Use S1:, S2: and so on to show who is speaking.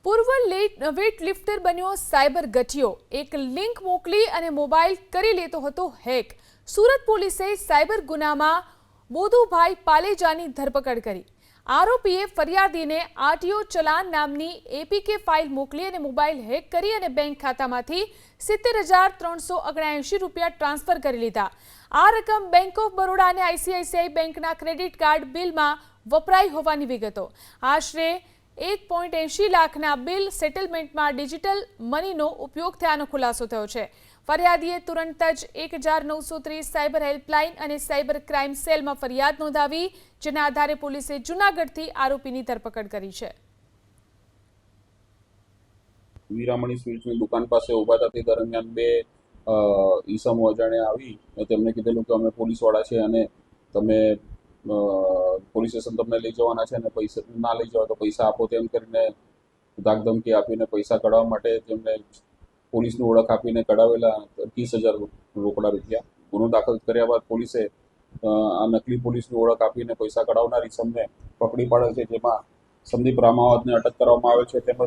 S1: પૂર્વ વેઇટલિફ્ટર બન્યો સાયબર ગઠિયો, એક લિંક મોકલી અને મોબાઈલ કરી લેતો હતો હેક। સુરત પોલીસે સાયબર ગુનામાં બોધુભાઈ પાલેજાની ધરપકડ કરી। આરોપીએ ફરિયાદીને આરટીઓ ચલાન નામની એપીકે ફાઇલ મોકલી અને મોબાઈલ હેક કરી અને બેંક ખાતામાંથી 70,379 રૂપિયા ટ્રાન્સફર કરી લીધા। આ રકમ બેંક ઓફ બરોડા અને આઈસીઆઈસીઆઈ બેંકના ક્રેડિટ કાર્ડ બિલમાં વપરાઈ હોવાની વિગતો। આશરે 1.80 લાખના બિલ સેટલમેન્ટમાં ડિજિટલ મનીનો ઉપયોગ થયાનો ખુલાસો થયો છે। ફરિયાદીએ તુરંત જ 1930 સાયબર હેલ્પલાઇન અને સાયબર ક્રાઇમ સેલમાં ફરિયાદ નોંધાવી, જેના આધારે પોલીસે જૂનાગઢથી આરોપીની ધરપકડ કરી છે।
S2: વીરામણી સ્વીટ્સની દુકાન પાસે ઊભા હતા તે દરમિયાન બે ઈસમો અજાણ્યા આવી તેમને કીધેલું કે અમે પોલીસવાળા છે અને તમે પોલીસ સ્ટેશન તમને લઈ જવાના છે અને પૈસા ના લઈ જાવ તો પૈસા આપો, તેમ કરીને ધાકધમકી આપીને પૈસા કઢાવવા માટે તેમને પોલીસની ઓળખ આપીને કઢાવેલા 30,000 રોકડા રૂપિયા। ગુનો દાખલ કર્યા બાદ પોલીસે આ નકલી પોલીસની ઓળખ આપીને પૈસા કઢાવનાર ઈસમને પકડી પાડે છે, જેમાં સંદીપ રામાવતને અટક કરવામાં આવે છે। તેમજ